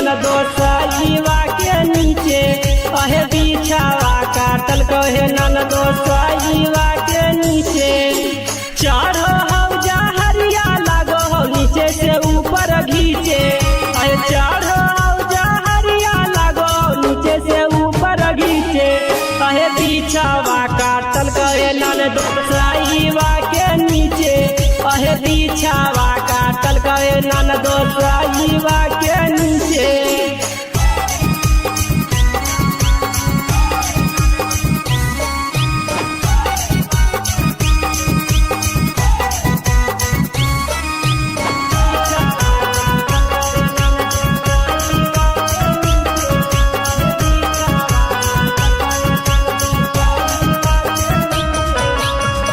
ननदो साईवा के नीचे अहे बिछावा काटल कहे ननदो साईवा के नीचे चढ़ो हौजा हरिया लगो हो नीचे से ऊपर घीचे अहे चढ़ो हौजा हरिया लगो नीचे से ऊपर घीचे अहे बिछावा काटल कहे ननदो साईवा के नीचे अहे बिछावा काटल कहे ननदो साईवा के नीचे।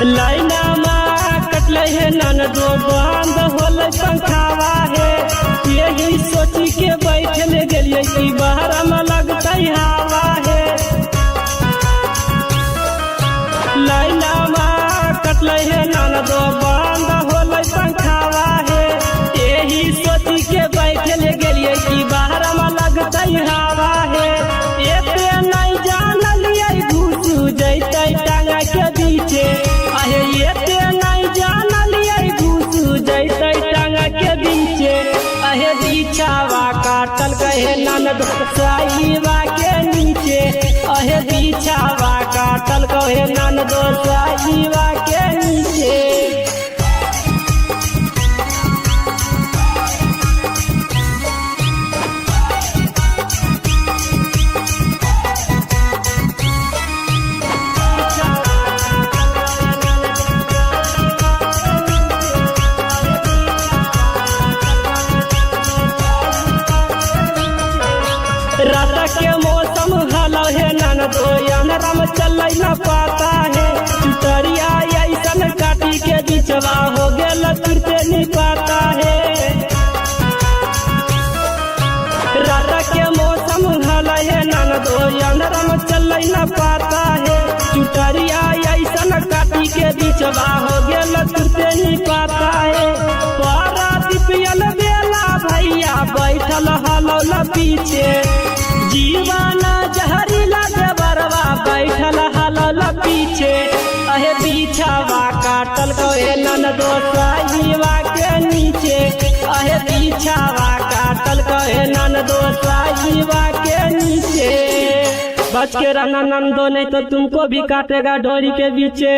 लाइना माँ कटल है ननदो बंद होल पंखावा है यही सोची के बैठल गलिए कि बाहर में लगता हवा है। लाइना माँ कटल है ननदो बंद होल पंखावा है यही सोची के बैठल गलिए कि बाहर में लगता हवा है। एते नहीं जानलिए घुसू जैते टांगा के बीचे अहे एते नहीं जानलिए घुसू जैते टांगा के बीचे अहे बिछावा काटल कहे ननदो साईवा के नीचे अहे बिछावा काटल कहे ननदो साईवा के नीचे। रात के मौसम हलो है ननदो अंधेरा में चल न पाता है चुतरिया ऐसन काटी के बिचवा हो गेल तुरते नहीं पाता है। रात के मौसम हलो है ननदो अंधेरा में चल न पाता है चुतरिया ऐसन काटी के बिचवा हो गेल तुरते नहीं पाता है। पारा दिपियल बेला भैया बैठल हलो पीछे जीवाना जहरीला देवरवा बैठल हलल पीछे अहे बिछावा काटल कहे ननदो साईवा के नीचे अहे बिछावा काटल कहे ननदो साईवा के नीचे। बच के रहना नंदो नहीं तो तुमको भी काटेगा डोरी के बीचे।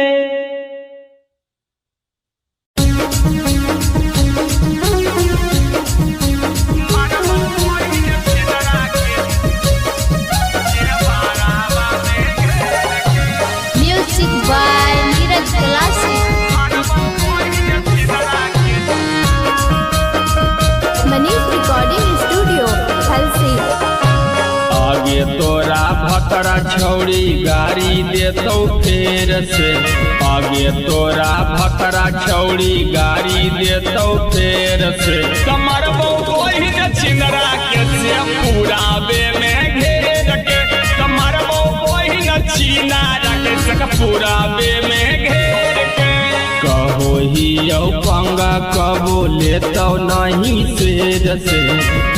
आगे तोरा भतरा छौड़ी गाड़ी देतौ फेर से आगे तोरा भतरा छौड़ी गाड़ी देतौ फेर से कमरबो ओहि न छिंदरा के से पूरा बे में घेर के कमरबो ओहि न छिनारा के से पूरा बे में घेर के कहो ही यौ पंगा कबो लेतौ नहीं शेर से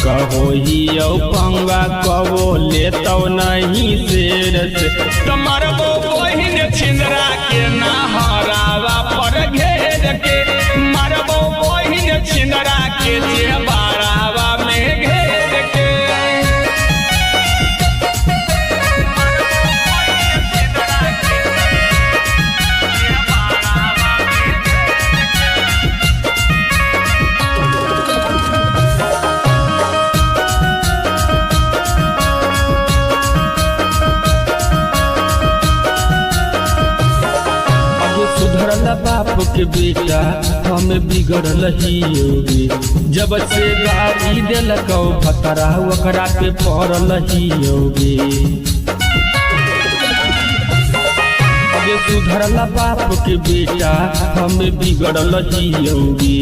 कहो ही यौ पंगा कबो लेतौ नहीं शेर से कमरबो ओहिन छिंदरा के नहरावा पर घेर के मरबो ओहिन छिंदरा के जे बारावा में घेर के। सुधरल बाप के बेटा हम बिगड़ल ही होगी जब से गाड़ी दिलकौ भतरा ओकरा पे पड़ल ही होगी। अगे सुधरल बाप के बेटा हम बिगड़ल ही होगी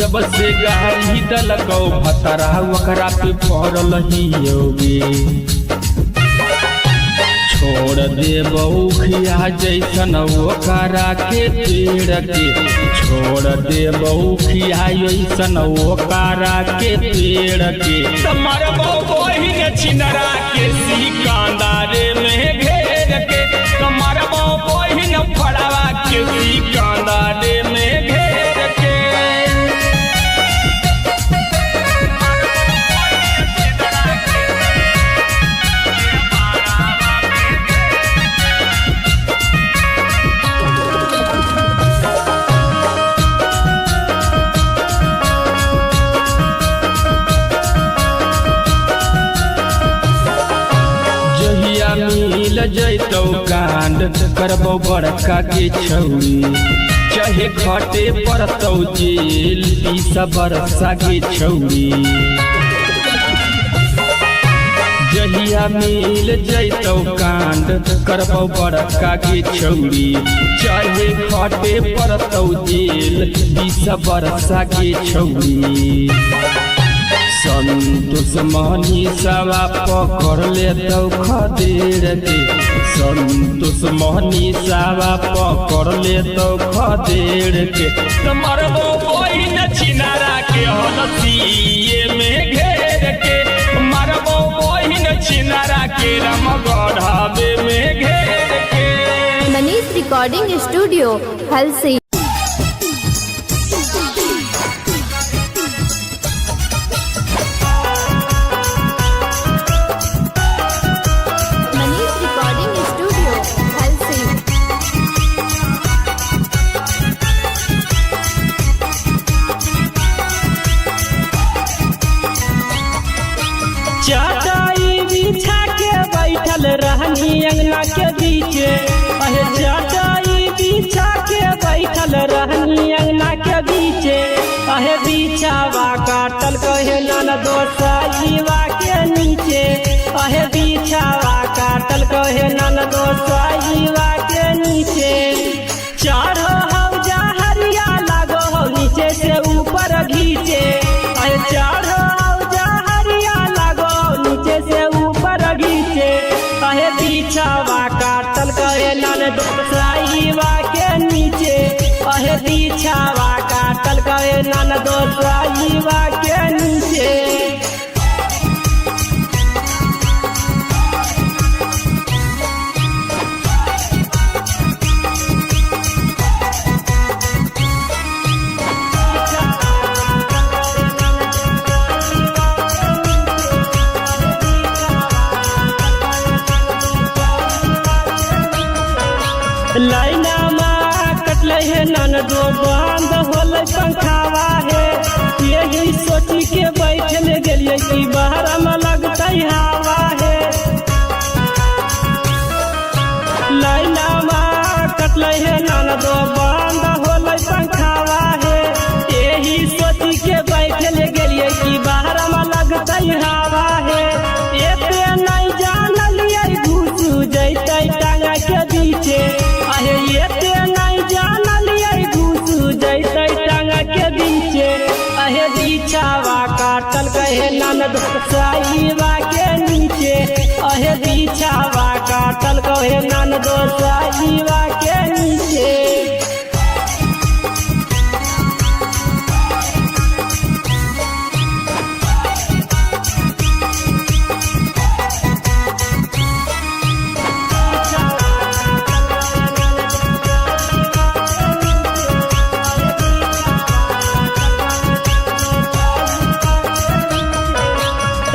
जब से गाड़ी दिलकौ भतरा ओकरा पे पड़ल ही होगी। छोड़ दे बउखिया जैसन ओकरा के पेड़ के, छोड़ दे बउखिया जैसन ओकरा के पेड़ के। मरबो बहिन छिनरा के सिकंदरे में घेर के, मरबो बहिन फड़वा के सिकंदरे में घेर के। मिल जैतौ कांड करबौ बड़का के छौरी, चाहे खटे पड़तौ जेल 20 बरसा के छौरी। जहिया मिल जैतौ कांड करबौ बड़का के छौरी, चाहे खटे पड़तौ जेल 20 बरसा के छौरी। संतोष मनीषवा पकड़ लेतौ खदेड़ के, संतोष मनीषवा पकड़ लेतौ खदेड़ के। मरबो बहिन छिनारा के हलसिए में घेर के, मरबो बहिन छिनारा के रामगढ़वे में घेर के। Manish recording studio Halsi. चटाई बिछा के बैठल रहनी अंगना के बीचे, अहे चटाई बिछा के बैठल रहनी अंगना के बीचे। अहे बिछावा काटल कहे ननदो साईवा के नीचे, अहे बिछावा काटल कहे ननदो साईवा के नीचे। चढ़ो हौजा हरिया लागो हो नीचे से ऊपर घीचे, अहे चढ़ो से ऊपर घीचे। अहे बिछावा काटल कहे ननदो साईवा के नीचे, अहे बिछावा काटल कहे ननदो साईवा के नीचे। लाइना माँ कटले है ननदो बंद होल पंखावा है, यही सोची के बैठल गेलिए कि बाहर में लगते हवा है। लाइना माँ कटले है ननदो बंद होल पंखावा है, यही सोची के बैठल गेलिए कि बाहर में लगते हवा है। एते नहीं जानलिए घुस जैते टांगा के बीचे, अहे एते नहीं जानलिए घुस जैते टांगा के बीचे। अहे बिछावा काटल कहे ननदो साईवा के नीचे, अहे बिछावा काटल कहे ननदो साईवा के नीचे।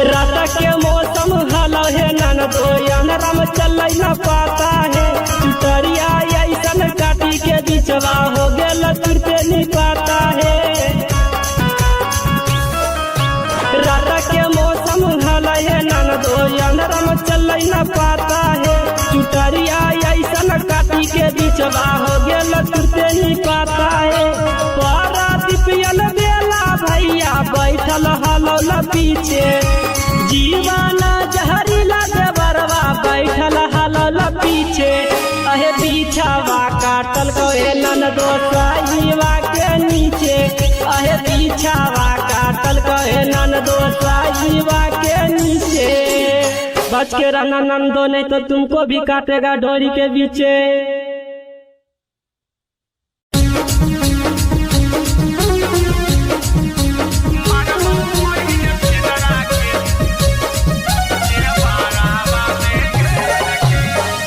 रात के मौसम हला है ननदो अंधराम चल न पाता है, चुटरिया ऐसन काटी के बिचवा हो गेल तुरते नहीं पाता है। रात के मौसम हला है ननदो अंधराम चल न पाता है, चुटरिया ऐसन काटी के बिचवा हो गेल तुरते नहीं पाता है। पारा दिपियल बेला भैया बैठल हलौल पीछे, जीवाना जहरीला देवरवा बैठल हलौल पीछे। अहे बिछावा काटल कहे ननदो साईवा के नीचे, अहे बिछावा काटल कहे ननदो साईवा के नीचे। बच के रहना नंदो, नहीं तो तुमको भी काटेगा डोरी के बीचे।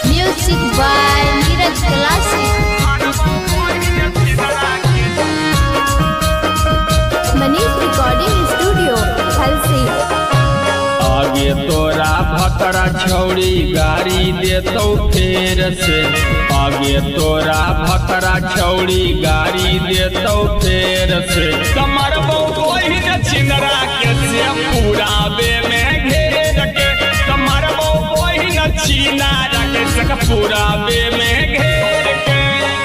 Music by Neeraj classic. Manish recording studio Halsi. आगे तोरा भतरा छौड़ी गाड़ी देतौ फेर से, आगे तोरा भतरा छौड़ी गाड़ी देतौ फेर से। कमर बहिन छिंदरा के से पूराबे में घेर के, कमर बहिन छिनारा के से पूराबे में घेर के।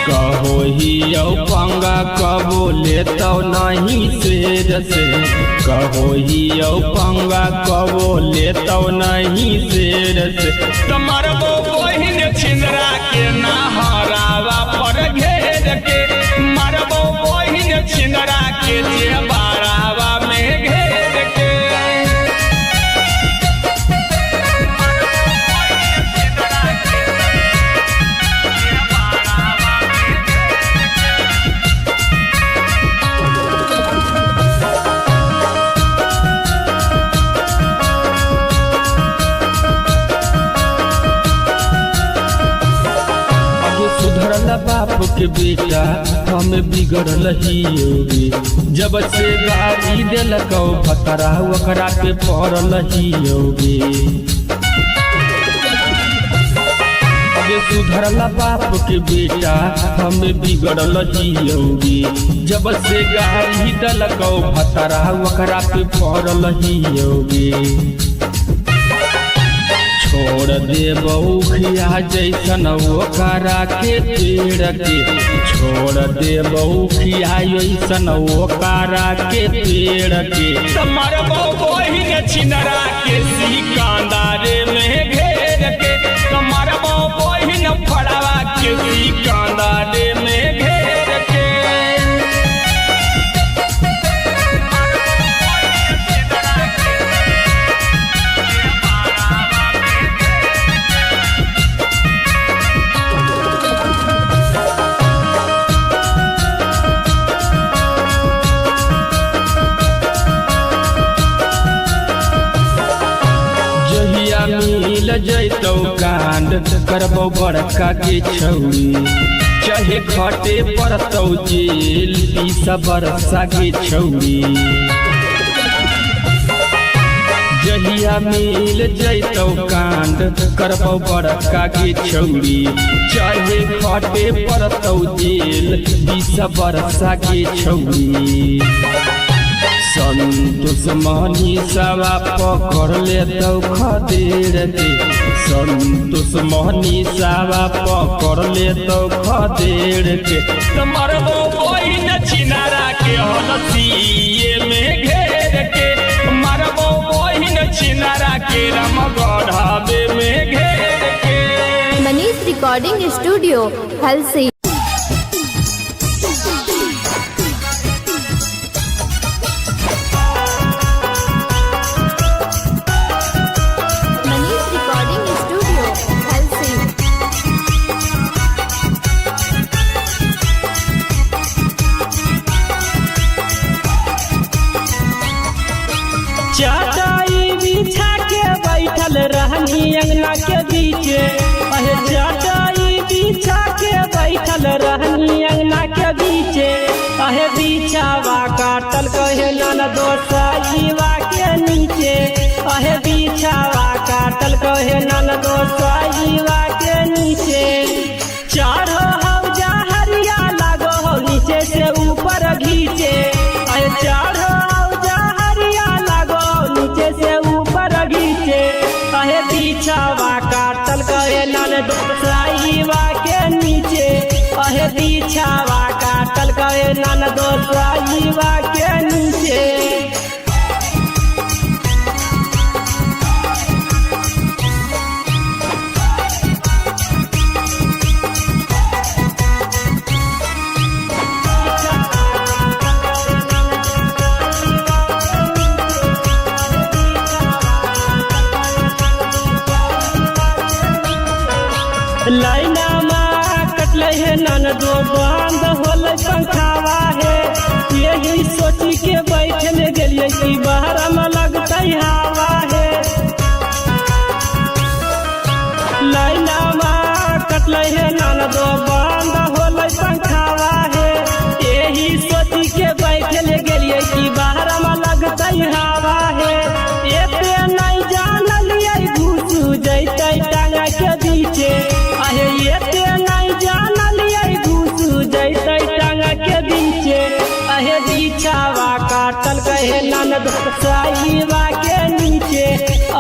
कहो ही यौ पंगा कबो लेतौ नहीं शेर से, कहो ही यौ पंगा कबो लेतौ नहीं शेर से। कमर बहिन छिंदरा के नहरावा पर घेर के, मरबो बहिन छिंदरा के जे बारावा में घेर के। सुधरल बाप के बेटा हम बिगड़ल ही योगी, जब से गाड़ी दिलकौ भतरा ओकरा पे पड़ल ही योगी। अबे सुधरल बाप के बेटा हम बिगड़ल ही योगी, जब से गाड़ी दिलकौ भतरा ओकरा पे पड़ल ही योगी। छोड़ दे बउखिया जैसन ओकरा के पेड़ के, छोड़ दे बउखिया जैसन ओकरा के पेड़ के। तमर बहिन छिनरा के सिकंदरे में घेर के, तमर बहिन फड़वा के सिकंदरे में घेर के। मिल जैतौ कांड करबौ बड़का के छौरी, चाहे खटे पड़तौ जेल 20 बरसा के छौरी। जहिया मिल जैतौ कांड करबौ बड़का के छौरी, चाहे खटे पड़तौ जेल 20 बरसा के छौरी। संतोष मनीषवा पकड़ लेतौ खदेड़ के, संतोष मनीषवा पकड़ लेतौ खदेड़ के। तमर बहिन छिनारा के हलसिए में घेर के, मरबो बहिन छिनारा के रमगढ़ाबे में घेर के। Manish recording studio Halsi. चटाई बिछा के बैठल रहनी अंगना के बीचे, अहे चटाई बिछा के बैठल रहनी अंगना के बीचे। अहे बिछावा काटल कहे ननदो साईवा के नीचे, अहे बिछावा काटल कहे ननदो साईवा के नीचे। चारो हौजा हरिया लागो हो नीचे से ऊपर घीचे, अहे चारो हौजा हरिया लागो नीचे से ऊपर घीचे। अहे बिछावा काटल कहे ननदो साईवा के नीचे, अहे बिछावा काटल कहे ननदो साईवा के नीचे। बंद होले पंखावा है। यही सोची के बैठल गेलिए कि बाहर में लगता हवा है। लाइनामा कटले है ननदो बंद होले पंखावा है। यही सोची के बैठल गेलिए कि बाहर में लगता हवा है। एते नहीं जानलिए घुसू जैते टांगा के बीचे आहे। एते नहीं जानलिए घुसू जैते टांगा के बीचे आहे। बिछावा काटल कहे ननद साईवा के नीचे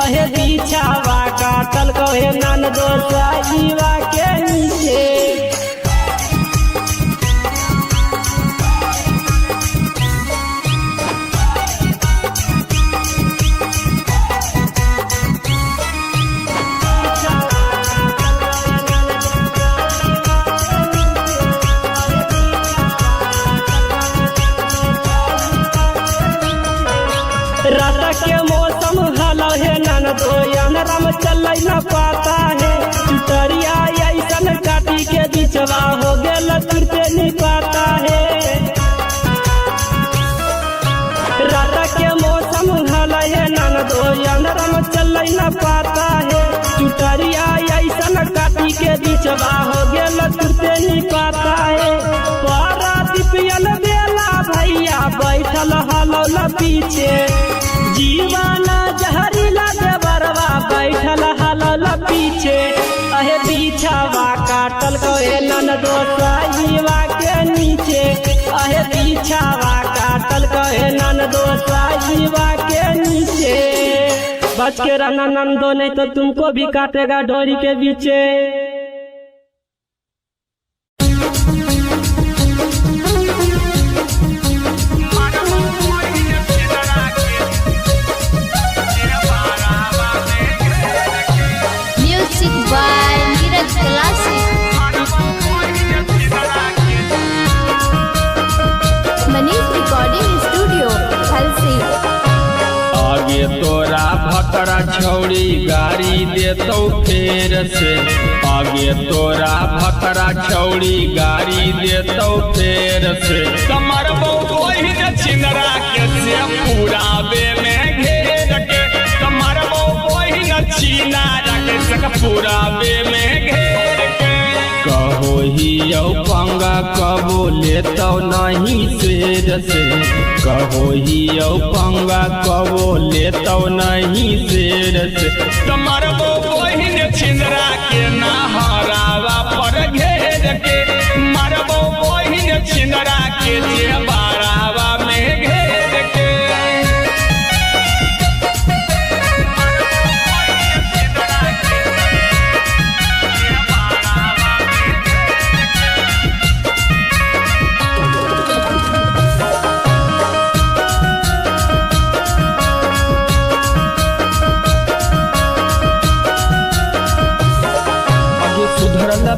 आहे। बिछावा काटल कहे ननद साईवा के नीचे। रात के मौसम हलो है ननदो अंधेरा में चल न पाता है। चुटरिया ऐसन काटी के बिचवा हो गेल तुरते नहीं पाता है। रात के मौसम हलो है ननदो अंधेरा में चल न पाता है। चुटरिया ऐसन काटी के बिचवा हो गेल तुरते नहीं पाता है। पारा दिपियल बेला भैया बैठल हलो न पीछे। जीवाना जहरीला देवरवा बैठल हलल पीछे अहे। बिछावा काटल कहे ननदो साईवा के नीचे अहे। बिछावा काटल कहे ननदो साईवा के नीचे। बच के रहना ननदो नहीं तो तुमको भी काटेगा डोरी के बीचे। by Neeraj Classic. Manish Recording Studio, Halsi. आगे तोरा भतरा छौड़ी गाड़ी देतौ फेर से। आगे तोरा भतरा छौड़ी गाड़ी देतौ फेर से। कमर बहिन छिंदरा के से पूरा बे में घेर के। कमर बहिन छिनारा के से पूरा बे में घेर के। कहो ही यौ पंगा कबो लेतौ नहीं शेर से। कहो ही यौ पंगा कबो लेतौ नहीं शेर से। कमर बहिन छिंदरा के नहरावा पर घेर के। मरबो बहिन छिंदरा के जे बारावा में घेर के।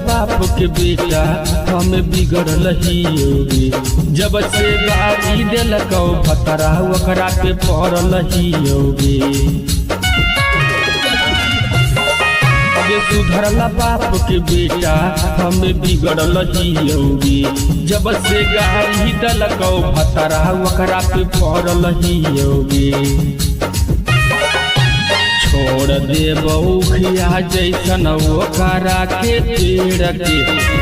बाप के बेटा हम बिगड़ल ही होगी। जब से गाड़ी दिलकौ भतरा ओकरा पे पड़ल ही होगी। अगे सुधरला बाप के बेटा हम बिगड़ल ही होगी। जब से गाड़ी दिलकौ भतरा ओकरा पे पड़ल ही होगी। छोड़ दे बहुखिया जैसन ओकरा के पेड़ के।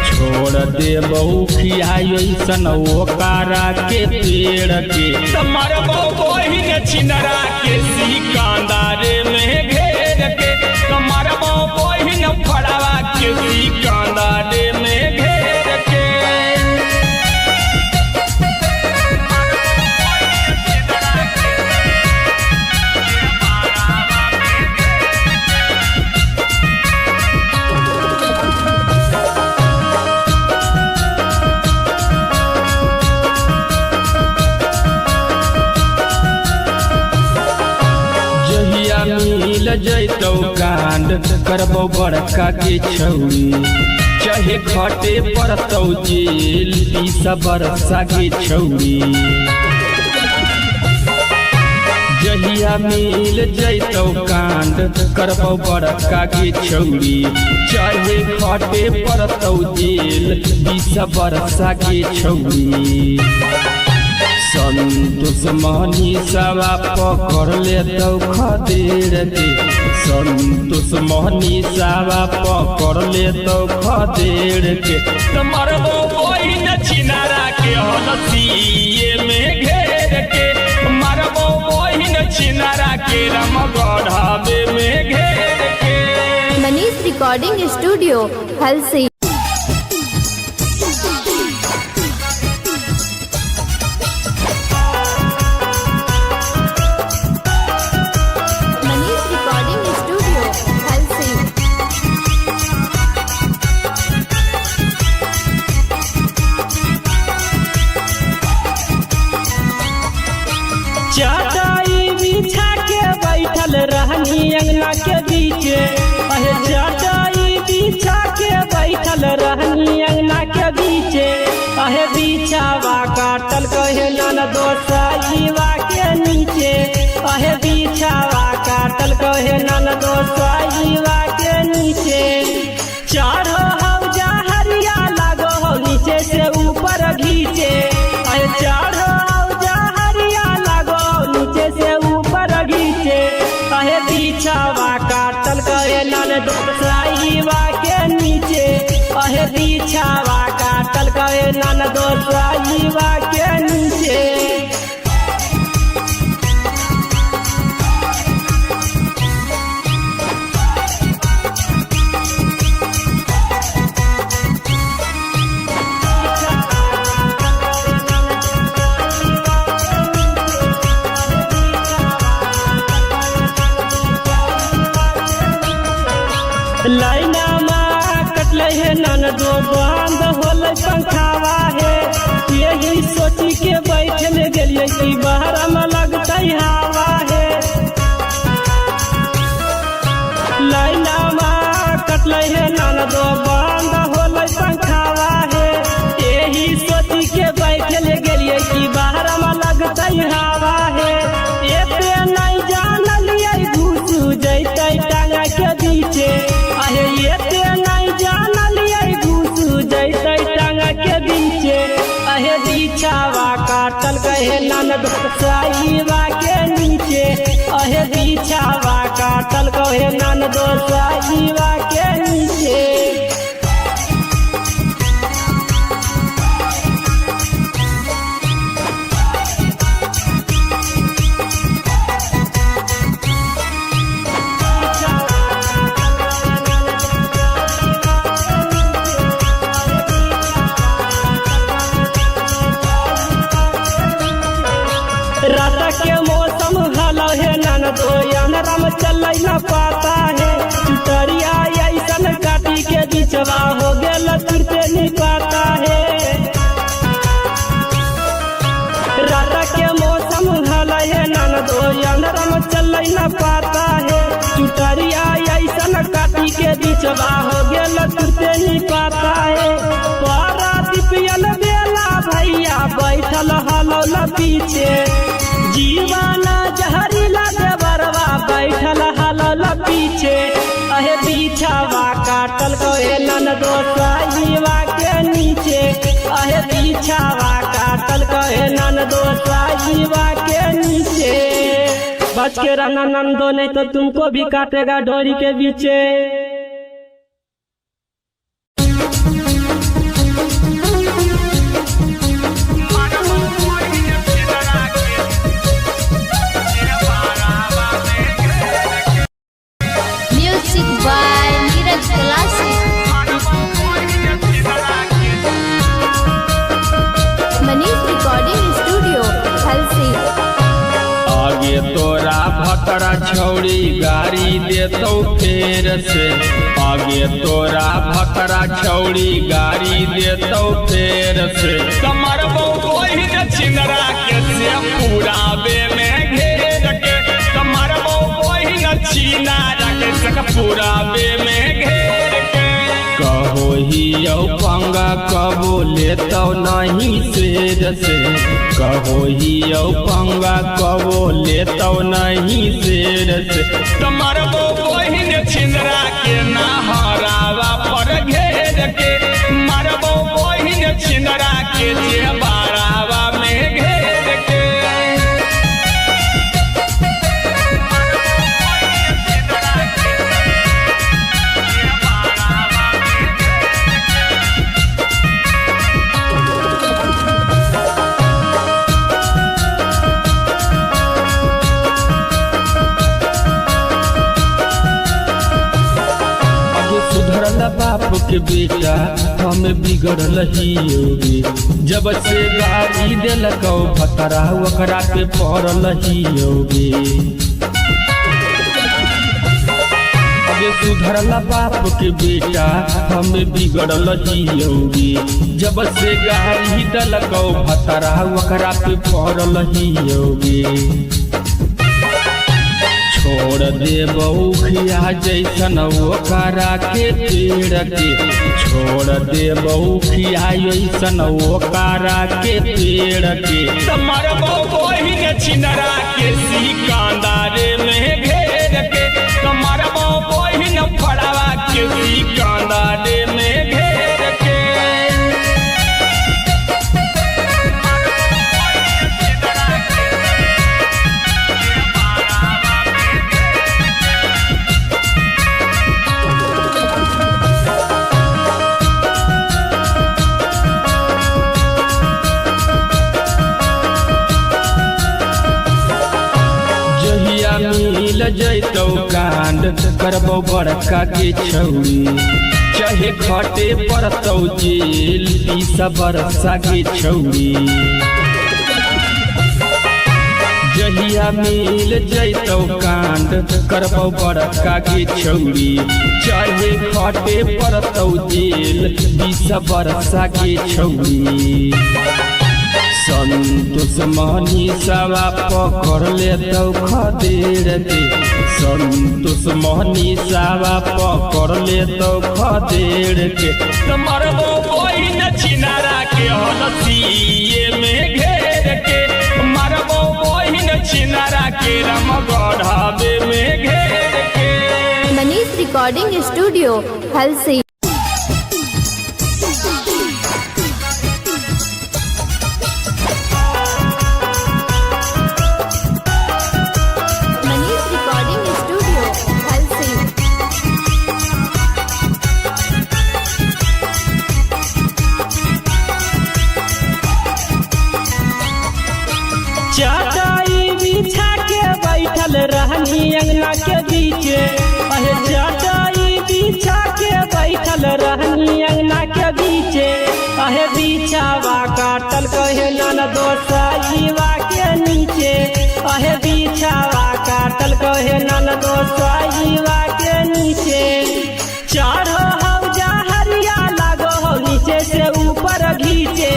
छोड़ दे बहुखिया जैसन ओकरा के पेड़ के। तमर बहिन छिनरा के सिकंदरे में घेर के। तमर बहिन फड़वा के सिकंदरे में घेर के। मिल जैतौ कांड करबौ बड़का के छौड़ी। चाहे खटे पड़तौ जेल 20 बरसा के छौड़ी। जहिया मिल जैतौ कांड करबौ बड़का के छौरी चाहे खटे पड़तौ जेल 20 बरसा के छौरी संतोष मनीषवा पकड़ लेतौ खदेड़ के संतोष मनीषवा पकड़ लेतौ खदेड़ के मरबो बहिन छिनारा के हलसिए में घेर के मरबो बहिन छिनारा के रामगढ़वे में घेर के। Manish recording studio Halsi. चटाई बिछा के बैठल रहनी अंगना के बीचे अहे चटाई बिछा के बैठल रहनी अंगना के बीचे अहे बिछावा काटल कहे ननदो साईवा के नीचे अहे बिछावा काटल कहे ननदो साईवा के नीचे चढ़ो हौजा हरिया लागो हो नीचे से ऊपर घीचे अहे चढ़ो से ऊपर घीचे कहे बिछावा काटल कहे ननदो साईवा के नीचे कहे बिछावा काटल कहे ननदो साईवा के नीचे। लाइना माँ कटले है ननदो बंद होले पंखावा है यही सोची के बैठल गेलिए कि बाहर में लगता हवा है। लाइना माँ कटले है ननदो बंद होले पंखावा है यही सोची के बैठल गेलिए कि बाहर में लगता हवा है। एते नहीं जानलिए घुस जैते टांगा के बीचे अहे एते नहीं जानलिए घुस जैते टांगा के बीचे अहे बिछावा काटल कहे ननदो साईवा के नीचे अहे बिछावा काटल कहे ननदो साईवा के नीचे। रात के मौसम हलो है ननदो अंधरम चल न पाता है चुटरिया ऐसन काटी के बिचवा हो गेल तुरते नहीं पाता है। रात के मौसम हलो है ननदो अंधरम चल न पाता है चुटरिया ऐसन काटी के बिचवा हो गेल तुरते नहीं पाता है। पारादीपियल बेला भैया बैठल हलो न पीछे जीवाना जहरीला देवरवा बैठल हलल पीछे अहे बिछावा काटल कहे ननदो साईवा के नीचे अहे बिछावा काटल कहे ननदो साईवा के नीचे। बच के रहना नंदो नहीं तो तुमको भी काटेगा डोरी के बीचे। तोरा भतरा छौड़ी गाड़ी देतौ फेर से आगे तोरा भतरा छौड़ी गाड़ी देतौ फेर से कमरबो बहिन छिनरा के से पूराबे में घेर के कमरबो बहिन छिनारा के से पूराबे में घेर के कहो ही पंगा कबो लेतो नहीं शेर से, कहो ही पंगा कबो लेतो नहीं शेर से। तुम्हार वो बहिन छिंदरा के नहरावा पर घेर के, मारबो बहिन छिंदरा के जेबारावा में घेर के। सुधरल बाप के बेटा हम बिगड़ल ही योगी, जब से गाड़ी दिलक भतरा ओकरा पे पड़ल ही योगी। अबे सुधरल बाप के बेटा हम बिगड़ल ही योगी, जब से गाड़ी दिलक भतरा ओकरा पे पड़ल ही योगी। छोड़ दे बउखिया जैसन ओकरा के पेड़ के, छोड़ दे बउखिया जैसन ओकरा के पेड़ के। तुम्हार बहिन छिंदरा के सिकंदरे में घेर के, तुम्हार बहिन फड़वा के सिकंदरे में घेर के। मिल जैतौ कांड करबो बड़का के छौरी, चाहे खटे पड़तौ जेल 20 बरसा के छौरी। जहिया मिल जैतौ कांड करबो बड़का के छौरी, चाहे खटे पड़तौ जेल 20 बरसा के छौरी। संतोष मनीषवा पकड़ लेतौ खदेड़ के, संतोष मनीषवा पकड़ लेतौ खदेड़ के। तुम्हार बहिन छिंदरा के हलसिए में घेर के, मारबो बहिन छिंदरा के रामगढ़वे में घेर के। Manish recording studio Halsi. चटाई बिछा के बैठल रहनी अंगना के बीचे, अहे चटाई बिछा के बैठल रहनी अंगना के बीचे। अहे बिछावा काटल कहे ननदो साईवा के नीचे, अहे बिछावा काटल कहे ननदो साईवा के नीचे। चढ़ो हौजा हरिया लागो हो नीचे से ऊपर घीचे,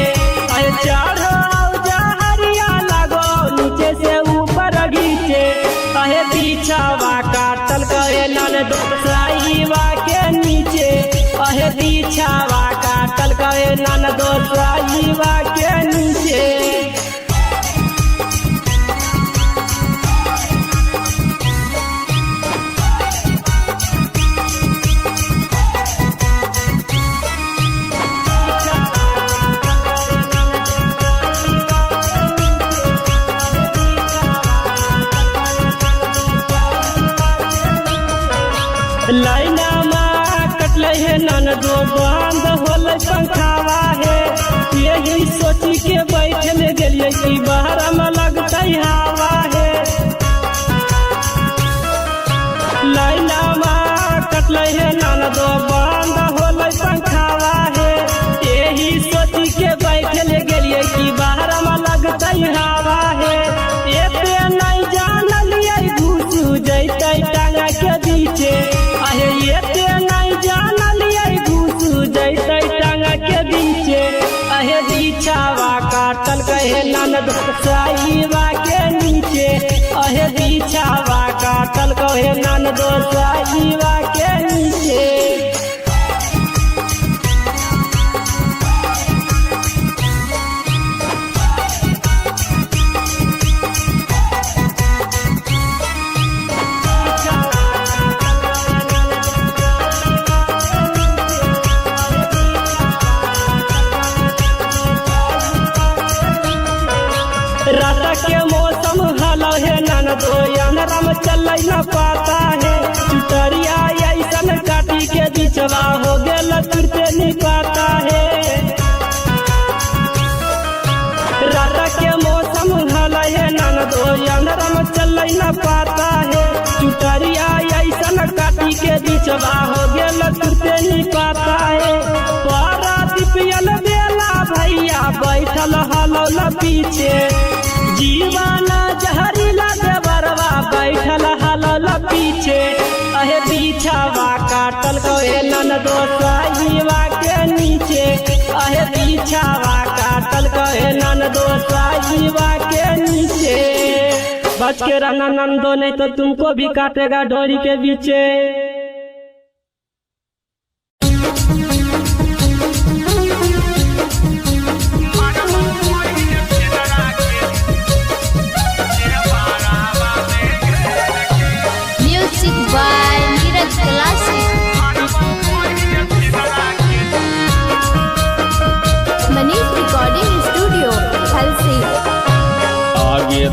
अहे चढ़ो हौजा हरिया लागो नीचे से ऊपर घीचे। अहे बिछावा काटल कहे ननदो साईवा के नीचे, अहे बिछावा काटल कहे ननदो साईवा के नीचे। लाइना माँ कटले है ननदो बंद होल पंखावा है, यही सोची के बैठल गेलिए कि बाहर में लगता हवा है। लाइना माँ कटले है ननदो बंद होल पंखावा है, यही सोची के बैठल गेलिए कि बाहर में लगता हवा है। एते नहीं जानलिए घुस जैते टांगा के बीचे, अहे एते नहीं जानलिए घुस जैते टांगा के बीचे। अहे बिछावा काटल कहे ननदो साईवा के नीचे, अहे बिछावा काटल कहे ननदो साईवा के नीचे। न पाता है चुटरिया ऐसन काटी के बिचवा हो गेल तुरते नहीं पाता है। रात के मौसम हल है ननदो अंधरा में चल न पाता है चुटरिया ऐसन काटी के बिचवा हो गेल तुरते नहीं पाता है। पियल बेला भैया बैठल हलौल पीछे जीवाना जहरीला देवरवा बैठल हलौल पीछे अहे बिछावा काटल कहे ननदो साहिबा के नीचे अहे बिछावा काटल कहे ननदो साहिबा के नीचे। बच के रहना नंदो नहीं तो तुमको भी काटेगा डोरी के पीछे।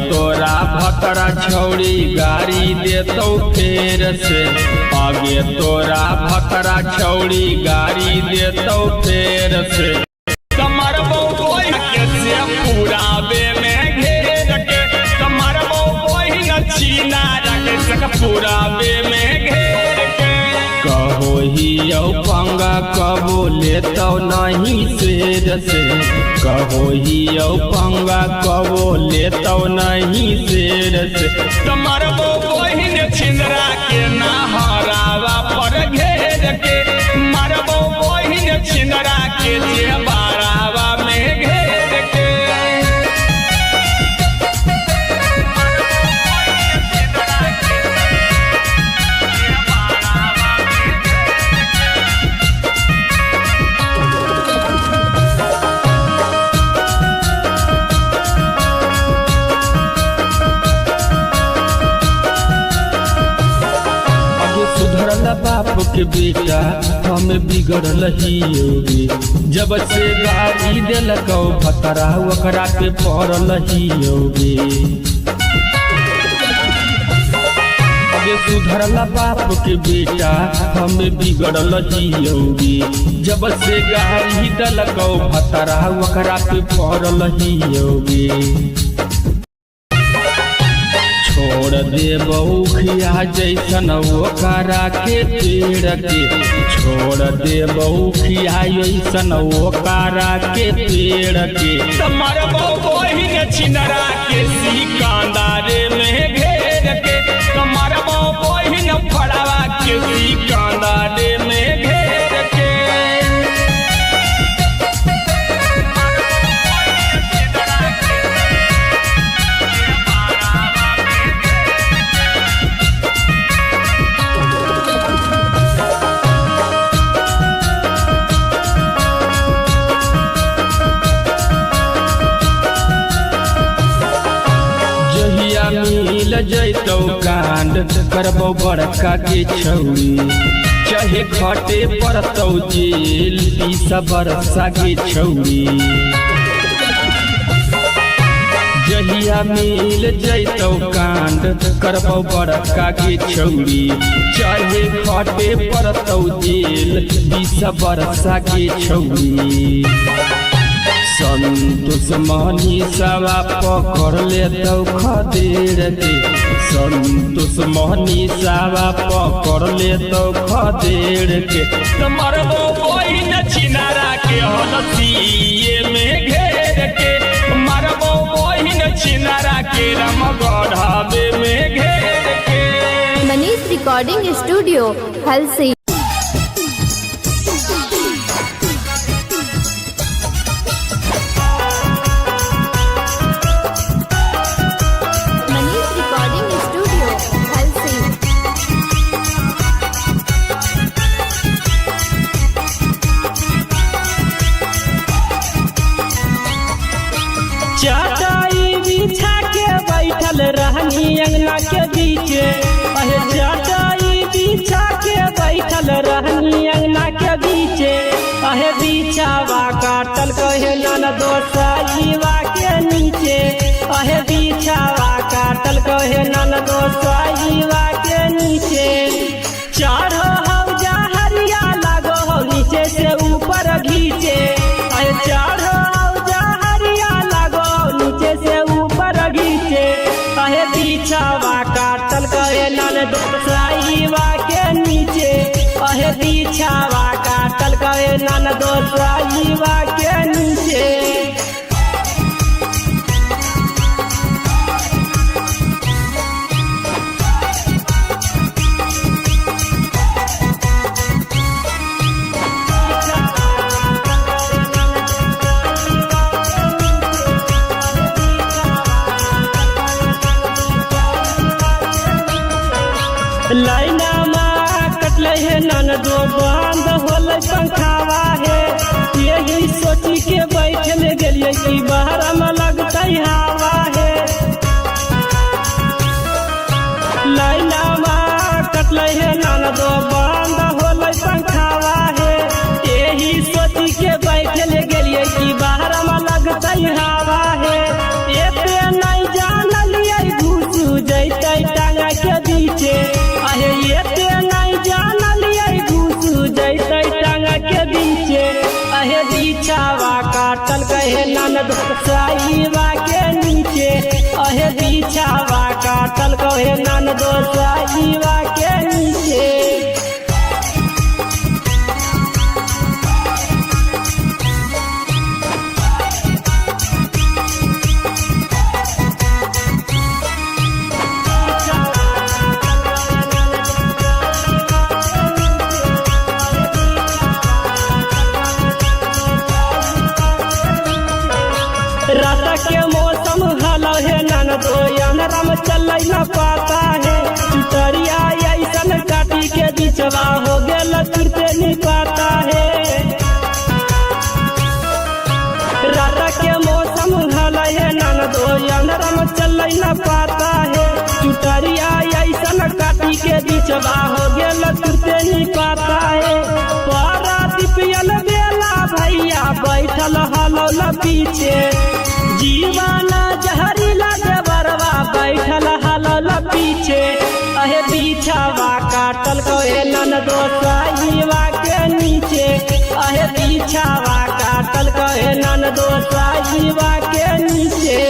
तोरा भतरा छौड़ी गाड़ी देतौ फेर से आगे तोरा भतरा छौड़ी गाड़ी देतौ फेर से कमर बोई के से पूराबे में घेर के कमर बोई न चीना रखे सक पूराबे में घेर के कहो ही यौ पंगा कबो लेतौ नहीं शेर से कहो ही यौ पंगा कबो लेतौ नहीं शेर से कमर बहिन छिंदरा के नहरावा पर घेर के मरबो बहिन छिंदरा के जे बारावा में घेर के बाप के बेटा हम बिगड़ल ही योगी जब से गाड़ी दिलकौ भतरा ओकरा पे पड़ल ही योगी अगे सुधरला बाप के बेटा हम बिगड़ल ही योगी जब से गाड़ी दिलकौ भतरा ओकरा पे पड़ल ही योगी। छोड़ दे बउखिया जैसन ओकरा के पेड़ के छोड़ दे बउखिया ऐसन ओकरा के पेड़ के तमर बहिन छिनरा के सिकंदरे में घेर के तमर बहिन फड़वा के सिकंदरे में घेर के मिल जैतौ कांड करबौ बड़का के छौड़ी चाहे खटे पड़तौ जेल 20 बरसा के छौड़ी जहिया मिल जैतौ कांड करबौ बड़का के छौड़ी चाहे खटे पड़तौ जेल 20 बरसा के छौड़ी। संतोष मनीषवा पकड़ लेतौ खदेड़ के संतोष मनीषवा पकड़ लेतौ खदेड़ के तमर बहिन छिनारा के हलसिए में घेर के मरबो बहिन छिनारा के रामगढ़ावे में घेर के। Manish recording studio Halsi. चटाई बिछा के बैठल रहनी अंगना के बीचे अहे चटाई बिछा के बैठल रहनी अंगना के बीचे अहे बिछावा काटल कहे ननदो साहिबा के नीचे अहे बिछावा काटल कहे ननदो साहिबा के बीछावा काटल कहे ननदो साईवा के नीचे। लाइना माँ कटले है ननदो बंद होल पंखावा है। यही सोची के बैठल गेलिए कि बाहर में लगते हवा है। लाइना माँ कटले है ननदो बंद होल पंखावा है। यही सोची के बैठल गेलिए कि बाहर में लगते हवा है। एते नहीं जानलिए घुसू जैते टांगा के बीचे। अहे एते नहीं जानलिए घुसू जैते टांगा के बीचे। अहे बीछावा काटल कहे ननद साईवा के नीचे। अहे बीछावा काटल कहे ननद साईवा के नीचे। रात के मौसम हल है ननदो अंधराम चल न पाता है। चुटरिया ऐसन काटी के बिचवा हो गेल तुरते नहीं पाता है। रात के मौसम हल है ननदो अंधराम चल न पाता है। चुटरिया ऐसन काटी के बिचवा हो गेल तुरते नहीं पाता है। पारा दीपियल बेला भैया बैठल हलौल पीछे। जीवाना जहरीला देवरवा बैठल हलौल पीछे। अहे बीछावा काटल कहे ननदो साईवा के नीचे। अहे बीछावा काटल कहे ननदो साईवा के नीचे।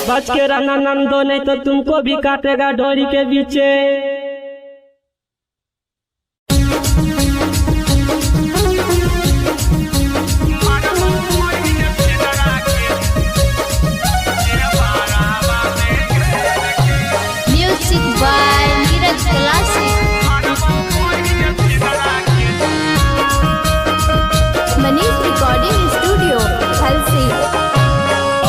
बच के रहना नंदो नहीं तो तुमको भी काटेगा डोरी के बीचे। Music by Neeraj classic. Manish recording studio Halsi.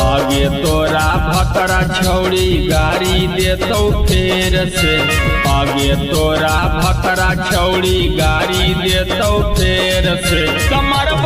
आगे तोरा भतरा छौड़ी गाड़ी देतौ फेर से। आगे तोरा भतरा छौड़ी गाड़ी देतौ फेर से। कमर